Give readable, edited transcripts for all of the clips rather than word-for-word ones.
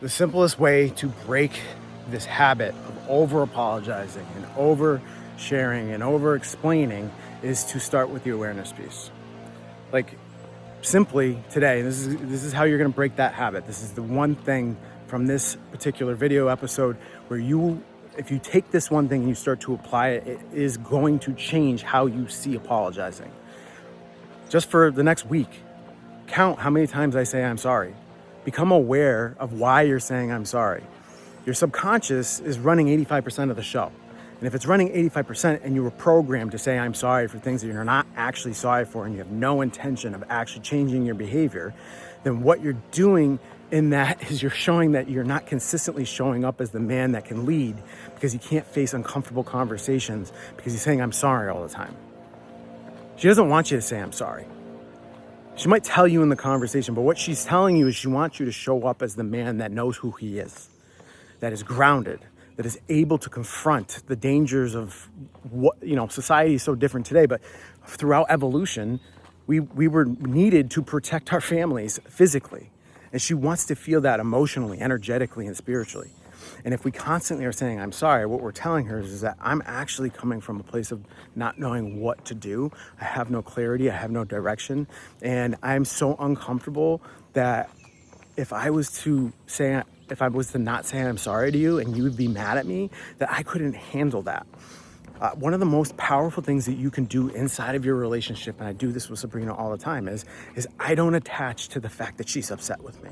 The simplest way to break this habit of over apologizing and over sharing and over explaining is to start with the awareness piece. Like, simply today, this is how you're going to break that habit. This is the one thing from this particular video episode where if you take this one thing and you start to apply it, it is going to change how you see apologizing. Just for the next week, count how many times I say I'm sorry. Become aware of why you're saying I'm sorry. Your subconscious is running 85% of the show. And if it's running 85% and you were programmed to say I'm sorry for things that you're not actually sorry for and you have no intention of actually changing your behavior, then what you're doing in that is you're showing that you're not consistently showing up as the man that can lead because you can't face uncomfortable conversations because you're saying I'm sorry all the time. She doesn't want you to say I'm sorry. She might tell you in the conversation, but what she's telling you is she wants you to show up as the man that knows who he is, that is grounded, that is able to confront the dangers of what, society is so different today, but throughout evolution, we were needed to protect our families physically. And she wants to feel that emotionally, energetically, and spiritually. And if we constantly are saying, I'm sorry, what we're telling her is that I'm actually coming from a place of not knowing what to do. I have no clarity. I have no direction. And I'm so uncomfortable that if I was to not say I'm sorry to you and you would be mad at me, that I couldn't handle that. One of the most powerful things that you can do inside of your relationship, and I do this with Sabrina all the time, is I don't attach to the fact that she's upset with me.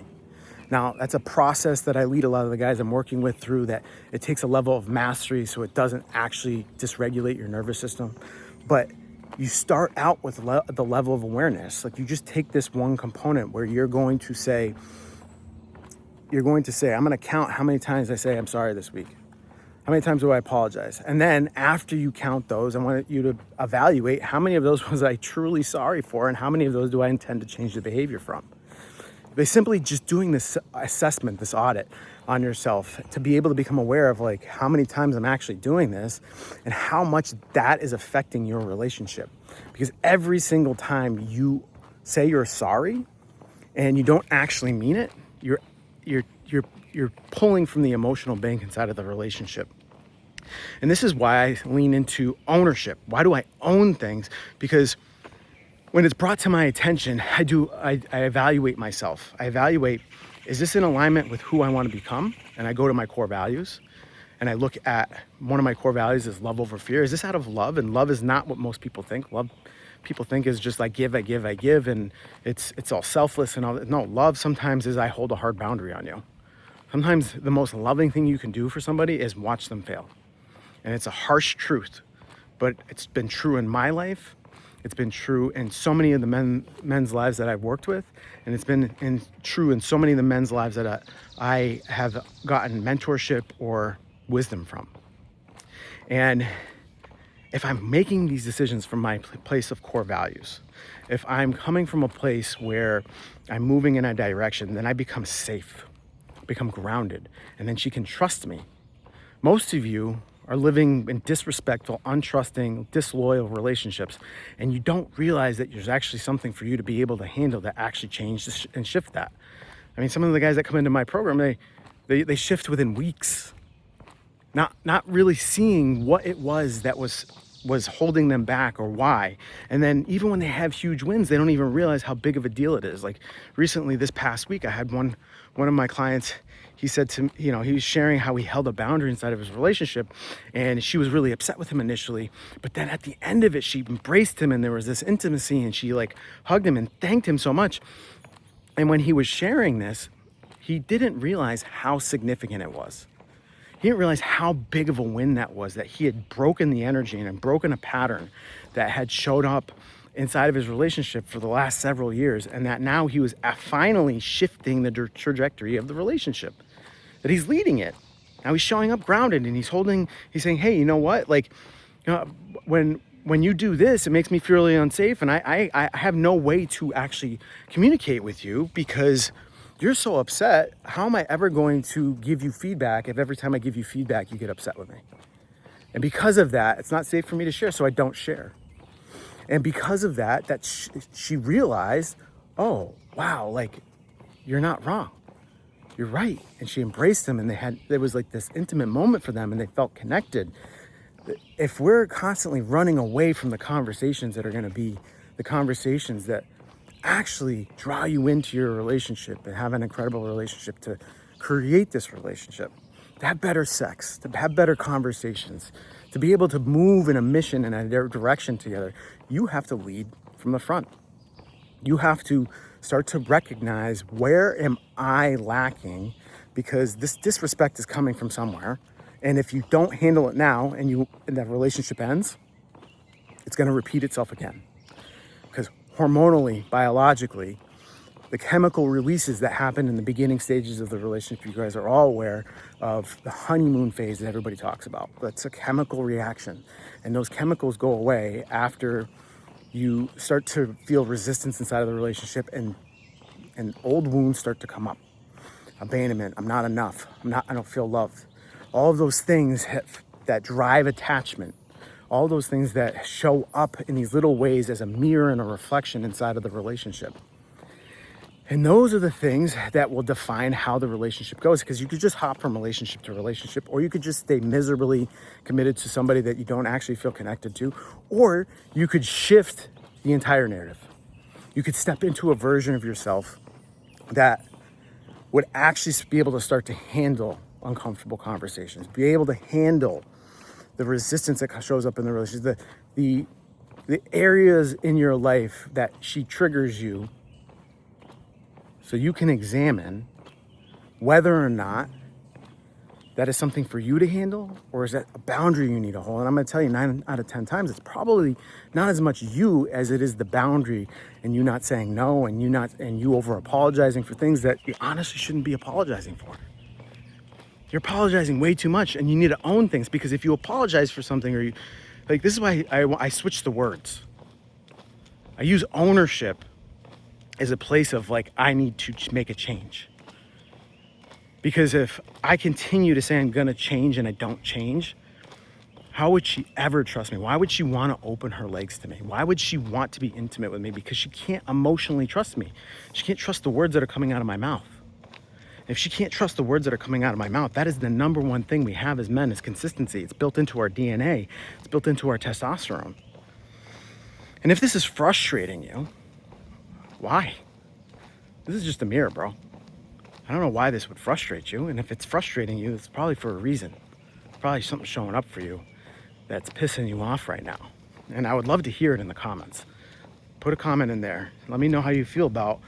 Now, that's a process that I lead a lot of the guys I'm working with through, that it takes a level of mastery so it doesn't actually dysregulate your nervous system. But you start out with the level of awareness. Like, you just take this one component where you're going to say, I'm going to count how many times I say I'm sorry this week. How many times do I apologize? And then after you count those, I want you to evaluate how many of those was I truly sorry for and how many of those do I intend to change the behavior from. By simply just doing this assessment, this audit on yourself, to be able to become aware of like how many times I'm actually doing this and how much that is affecting your relationship. Because every single time you say you're sorry and you don't actually mean it, you're pulling from the emotional bank inside of the relationship. And this is why I lean into ownership. Why do I own things? Because when it's brought to my attention, I evaluate myself. I evaluate, is this in alignment with who I want to become? And I go to my core values and I look at one of my core values is love over fear. Is this out of love? And love is not what most people think. Love, people think, is just like give, and it's all selfless and all that. No, love sometimes is I hold a hard boundary on you. Sometimes the most loving thing you can do for somebody is watch them fail. And it's a harsh truth, but it's been true in my life. It's been true in so many of the men's lives that I've worked with. And it's been true in so many of the men's lives that I have gotten mentorship or wisdom from. And if I'm making these decisions from my place of core values, if I'm coming from a place where I'm moving in a direction, then I become safe, become grounded, and then she can trust me. Most of you are living in disrespectful, untrusting, disloyal relationships, and you don't realize that there's actually something for you to be able to handle that actually change and shift that. I mean, some of the guys that come into my program, they shift within weeks, not really seeing what it was that was holding them back or why. And then even when they have huge wins, they don't even realize how big of a deal it is. Like recently, this past week, I had one of my clients. He said to me, he was sharing how he held a boundary inside of his relationship, and she was really upset with him initially. But then at the end of it, she embraced him and there was this intimacy, and she like hugged him and thanked him so much. And when he was sharing this, he didn't realize how significant it was. He didn't realize how big of a win that was, that he had broken the energy and broken a pattern that had showed up inside of his relationship for the last several years, and that now he was finally shifting the trajectory of the relationship, that he's leading it. Now he's showing up grounded, and he's saying, hey, you know what? Like, when you do this, it makes me feel really unsafe, and I have no way to actually communicate with you because you're so upset. How am I ever going to give you feedback if every time I give you feedback, you get upset with me? And because of that, it's not safe for me to share, so I don't share. And because of that, she realized, oh, wow, like, you're not wrong. you're right. And she embraced him, and there was like this intimate moment for them, and they felt connected. If we're constantly running away from the conversations that are going to be the conversations that actually draw you into your relationship and have an incredible relationship, to create this relationship, to have better sex, to have better conversations, to be able to move in a mission in a direction together, you have to lead from the front. You have to start to recognize, where am I lacking? Because this disrespect is coming from somewhere. And if you don't handle it now and that relationship ends, it's going to repeat itself again. Because hormonally, biologically, the chemical releases that happen in the beginning stages of the relationship, you guys are all aware of the honeymoon phase that everybody talks about. That's a chemical reaction. And those chemicals go away after you start to feel resistance inside of the relationship, and old wounds start to come up. Abandonment, I'm not enough, I don't feel loved. All of those things that drive attachment, all those things that show up in these little ways as a mirror and a reflection inside of the relationship. And those are the things that will define how the relationship goes, because you could just hop from relationship to relationship, or you could just stay miserably committed to somebody that you don't actually feel connected to, or you could shift the entire narrative. You could step into a version of yourself that would actually be able to start to handle uncomfortable conversations, be able to handle the resistance that shows up in the relationship, the areas in your life that she triggers you, so you can examine whether or not that is something for you to handle, or is that a boundary you need to hold. And I'm going to tell you, 9 out of 10 times, it's probably not as much you as it is the boundary, and you not saying no, and you over apologizing for things that you honestly shouldn't be apologizing for. You're apologizing way too much, and you need to own things, because if you apologize for something, or this is why I switch the words. I use ownership as a place of I need to make a change. Because if I continue to say I'm gonna change and I don't change, how would she ever trust me? Why would she want to open her legs to me? Why would she want to be intimate with me? Because she can't emotionally trust me. She can't trust the words that are coming out of my mouth. If she can't trust the words that are coming out of my mouth, that is the number one thing we have as men, is consistency. It's built into our DNA. It's built into our testosterone. And if this is frustrating you, why? This is just a mirror, bro. I don't know why this would frustrate you. And if it's frustrating you, it's probably for a reason. Probably something showing up for you that's pissing you off right now. And I would love to hear it in the comments. Put a comment in there. Let me know how you feel about,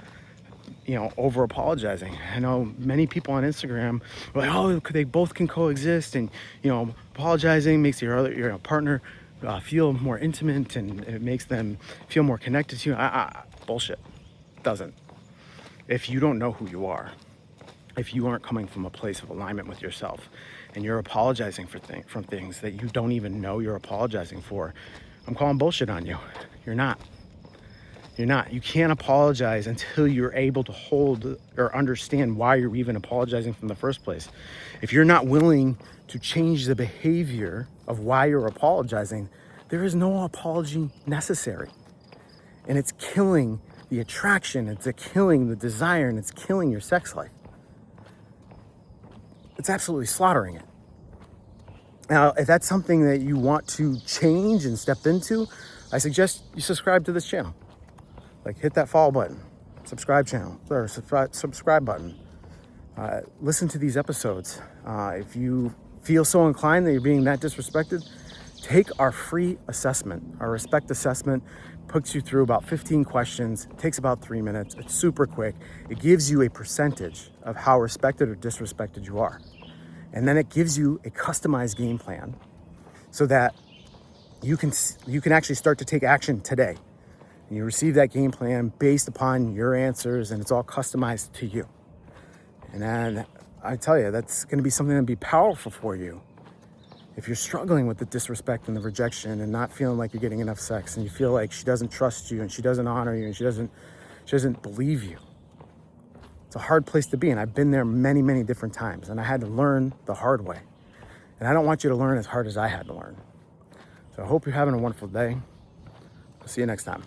over apologizing. I know many people on Instagram are like, oh, they both can coexist. And, apologizing makes your partner feel more intimate, and it makes them feel more connected to you. Bullshit. It doesn't. If you don't know who you are, if you aren't coming from a place of alignment with yourself, and you're apologizing for things that you don't even know you're apologizing for, I'm calling bullshit on you. You're not. You can't apologize until you're able to hold or understand why you're even apologizing from the first place. If you're not willing to change the behavior of why you're apologizing, there is no apology necessary. And it's killing the attraction, it's killing the desire, and it's killing your sex life. It's absolutely slaughtering it. Now, if that's something that you want to change and step into, I suggest you subscribe to this channel. Hit that follow button, subscribe button. Listen to these episodes. If you feel so inclined that you're being that disrespected, take our free assessment. Our respect assessment puts you through about 15 questions. It takes about 3 minutes. It's super quick. It gives you a percentage of how respected or disrespected you are. And then it gives you a customized game plan so that you can actually start to take action today. And you receive that game plan based upon your answers, and it's all customized to you. And then I tell you, that's going to be something that'll be powerful for you. If you're struggling with the disrespect and the rejection and not feeling like you're getting enough sex, and you feel like she doesn't trust you and she doesn't honor you and she doesn't believe you, it's a hard place to be. And I've been there many, many different times, and I had to learn the hard way. And I don't want you to learn as hard as I had to learn. So I hope you're having a wonderful day. I'll see you next time.